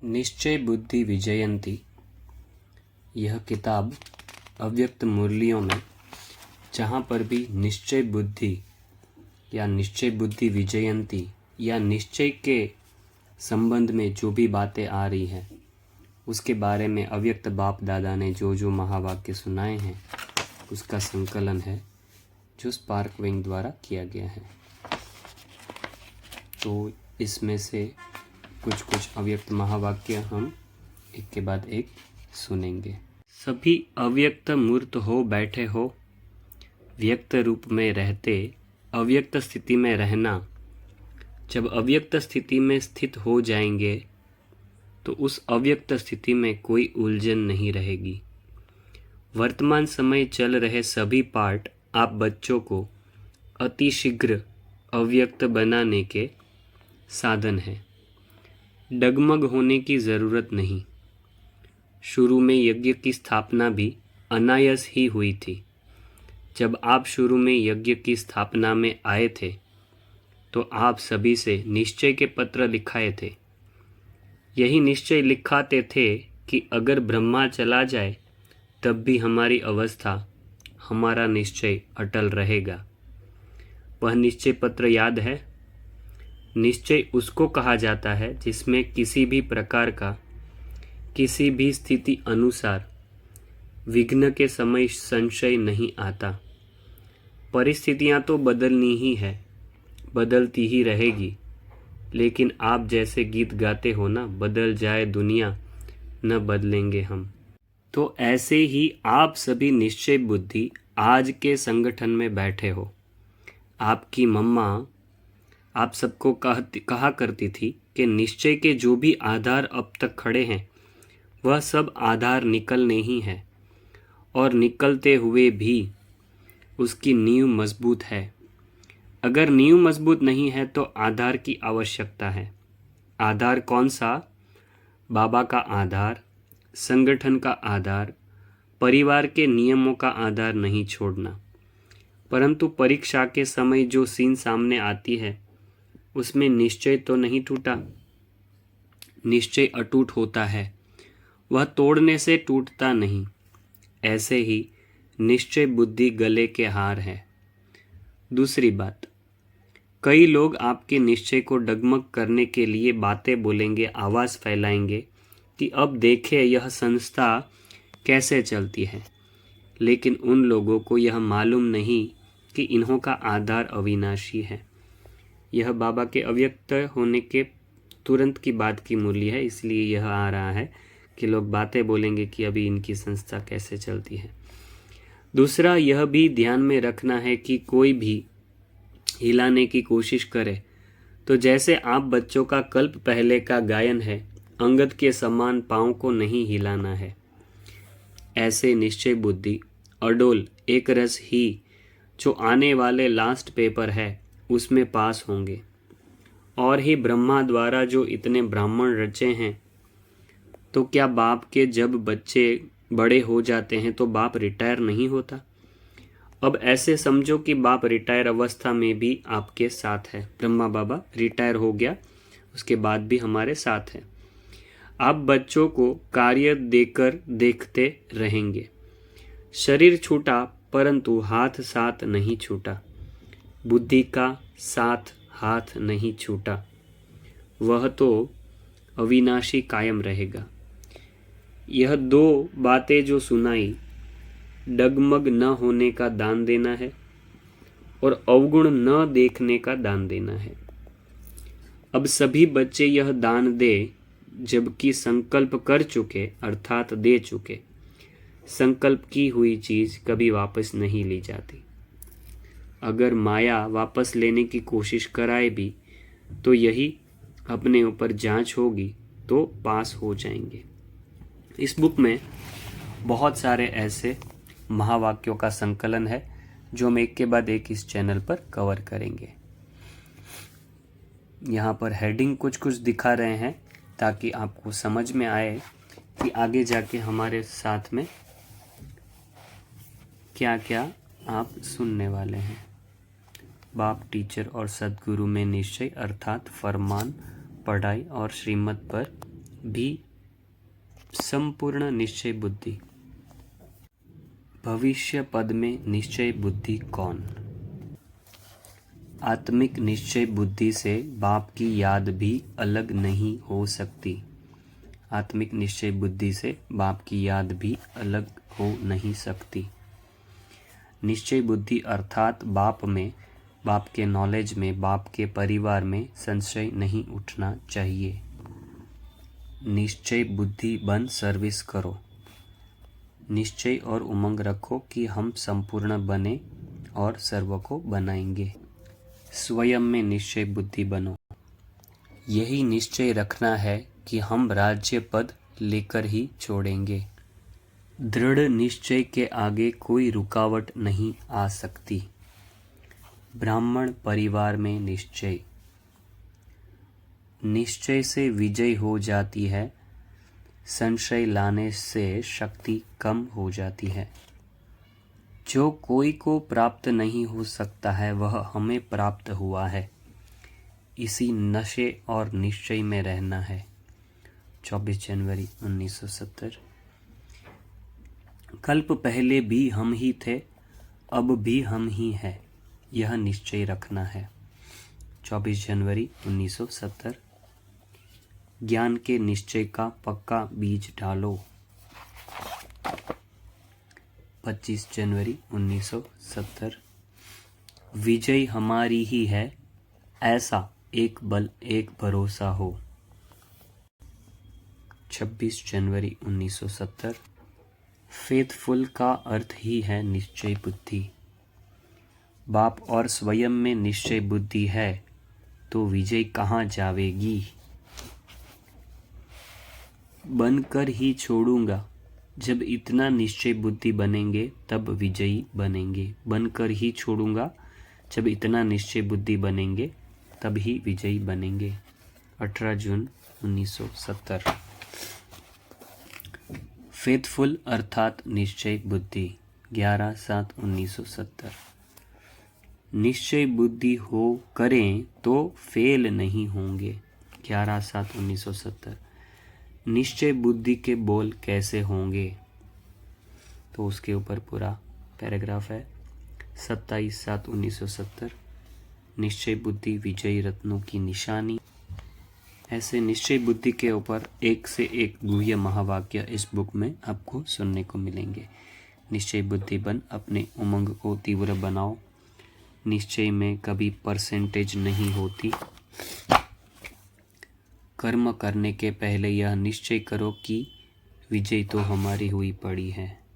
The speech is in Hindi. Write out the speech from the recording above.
निश्चय बुद्धि विजयंती। यह किताब अव्यक्त मुरलियों में जहाँ पर भी निश्चय बुद्धि या निश्चय बुद्धि विजयंती या निश्चय के संबंध में जो भी बातें आ रही हैं उसके बारे में अव्यक्त बाप दादा ने जो जो महावाक्य सुनाए हैं उसका संकलन है जो स्पार्क विंग द्वारा किया गया है। तो इसमें से कुछ अव्यक्त महावाक्य हम एक के बाद एक सुनेंगे। सभी अव्यक्त मूर्त हो बैठे हो, व्यक्त रूप में रहते अव्यक्त स्थिति में रहना। जब अव्यक्त स्थिति में स्थित हो जाएंगे तो उस अव्यक्त स्थिति में कोई उलझन नहीं रहेगी। वर्तमान समय चल रहे सभी पाठ आप बच्चों को अतिशीघ्र अव्यक्त बनाने के साधन हैं। डगमग होने की ज़रूरत नहीं। शुरू में यज्ञ की स्थापना भी अनायास ही हुई थी। जब आप शुरू में यज्ञ की स्थापना में आए थे तो आप सभी से निश्चय के पत्र लिखाए थे। यही निश्चय लिखाते थे कि अगर ब्रह्मा चला जाए तब भी हमारी अवस्था, हमारा निश्चय अटल रहेगा। वह निश्चय पत्र याद है? निश्चय उसको कहा जाता है जिसमें किसी भी प्रकार का, किसी भी स्थिति अनुसार विघ्न के समय संशय नहीं आता। परिस्थितियां तो बदलनी ही है, बदलती ही रहेगी, लेकिन आप जैसे गीत गाते हो ना, बदल जाए दुनिया न बदलेंगे हम। तो ऐसे ही आप सभी निश्चय बुद्धि आज के संगठन में बैठे हो। आपकी मम्मा आप सबको कहा करती थी कि निश्चय के जो भी आधार अब तक खड़े हैं वह सब आधार निकलने ही हैं और निकलते हुए भी उसकी नींव मजबूत है। अगर नींव मजबूत नहीं है तो आधार की आवश्यकता है। आधार कौन सा? बाबा का आधार, संगठन का आधार, परिवार के नियमों का आधार नहीं छोड़ना। परंतु परीक्षा के समय जो सीन सामने आती है उसमें निश्चय तो नहीं टूटा। निश्चय अटूट होता है, वह तोड़ने से टूटता नहीं। ऐसे ही निश्चय बुद्धि गले के हार है। दूसरी बात, कई लोग आपके निश्चय को डगमग करने के लिए बातें बोलेंगे, आवाज़ फैलाएंगे कि अब देखें यह संस्था कैसे चलती है। लेकिन उन लोगों को यह मालूम नहीं कि इन्हों का आधार अविनाशी है। यह बाबा के अव्यक्त होने के तुरंत की बात की मूल्य है, इसलिए यह आ रहा है कि लोग बातें बोलेंगे कि अभी इनकी संस्था कैसे चलती है। दूसरा, यह भी ध्यान में रखना है कि कोई भी हिलाने की कोशिश करे तो जैसे आप बच्चों का कल्प पहले का गायन है, अंगद के समान पाँव को नहीं हिलाना है। ऐसे निश्चय बुद्धि अडोल एक रस ही जो आने वाले लास्ट पेपर है उसमें पास होंगे। और ही ब्रह्मा द्वारा जो इतने ब्राह्मण रचे हैं, तो क्या बाप के जब बच्चे बड़े हो जाते हैं तो बाप रिटायर नहीं होता? अब ऐसे समझो कि बाप रिटायर अवस्था में भी आपके साथ है। ब्रह्मा बाबा रिटायर हो गया, उसके बाद भी हमारे साथ है। आप बच्चों को कार्य देकर देखते रहेंगे। शरीर छूटा परंतु हाथ साथ नहीं छूटा। बुद्धि का साथ हाथ नहीं छूटा, वह तो अविनाशी कायम रहेगा। यह दो बातें जो सुनाई, डगमग न होने का दान देना है और अवगुण न देखने का दान देना है। अब सभी बच्चे यह दान दे जबकि संकल्प कर चुके, अर्थात दे चुके। संकल्प की हुई चीज कभी वापस नहीं ली जाती। अगर माया वापस लेने की कोशिश कराए भी तो यही अपने ऊपर जांच होगी तो पास हो जाएंगे। इस बुक में बहुत सारे ऐसे महावाक्यों का संकलन है जो हम एक के बाद एक इस चैनल पर कवर करेंगे। यहाँ पर हेडिंग कुछ कुछ दिखा रहे हैं ताकि आपको समझ में आए कि आगे जाके हमारे साथ में क्या क्या आप सुनने वाले हैं। बाप, टीचर और सद्गुरु में निश्चय अर्थात फरमान, पढ़ाई और श्रीमत पर भी संपूर्ण निश्चय बुद्धि। भविष्य पद में निश्चय बुद्धि कौन? आत्मिक निश्चय बुद्धि से बाप की याद भी अलग नहीं हो सकती। आत्मिक निश्चय बुद्धि से बाप की याद भी अलग हो नहीं सकती। निश्चय बुद्धि अर्थात बाप में, बाप के नॉलेज में, बाप के परिवार में संशय नहीं उठना चाहिए। निश्चय बुद्धि बन सर्विस करो। निश्चय और उमंग रखो कि हम संपूर्ण बने और सर्व को बनाएंगे। स्वयं में निश्चय बुद्धि बनो। यही निश्चय रखना है कि हम राज्य पद लेकर ही छोड़ेंगे। दृढ़ निश्चय के आगे कोई रुकावट नहीं आ सकती। ब्राह्मण परिवार में निश्चय। निश्चय से विजय हो जाती है। संशय लाने से शक्ति कम हो जाती है। जो कोई को प्राप्त नहीं हो सकता है वह हमें प्राप्त हुआ है। इसी नशे और निश्चय में रहना है। 24 जनवरी 1970। कल्प पहले भी हम ही थे, अब भी हम ही हैं, यह निश्चय रखना है। 24 जनवरी 1970। ज्ञान के निश्चय का पक्का बीज डालो। 25 जनवरी 1970। विजय हमारी ही है, ऐसा एक बल एक भरोसा हो। 26 जनवरी 1970। फेथफुल का अर्थ ही है निश्चय बुद्धि। बाप और स्वयं में निश्चय बुद्धि है तो विजय कहाँ जावेगी। बनकर ही छोड़ूंगा। जब इतना निश्चय बुद्धि बनेंगे तब विजयी बनेंगे। बनकर ही छोड़ूंगा, जब इतना निश्चय बुद्धि बनेंगे तब ही विजयी बनेंगे। 18 जून 1970। फेथफुल अर्थात निश्चय बुद्धि। 11/7/1970। निश्चय बुद्धि हो करें तो फेल नहीं होंगे। 11/7/1970। निश्चय बुद्धि के बोल कैसे होंगे, तो उसके ऊपर पूरा पैराग्राफ है। 27/7/1970। निश्चय बुद्धि विजयी रत्नों की निशानी। ऐसे निश्चय बुद्धि के ऊपर एक से एक गुह्य महावाक्य इस बुक में आपको सुनने को मिलेंगे। निश्चय बुद्धि बन अपने उमंग को तीव्र बनाओ। निश्चय में कभी परसेंटेज नहीं होती। कर्म करने के पहले यह निश्चय करो कि विजय तो हमारी हुई पड़ी है।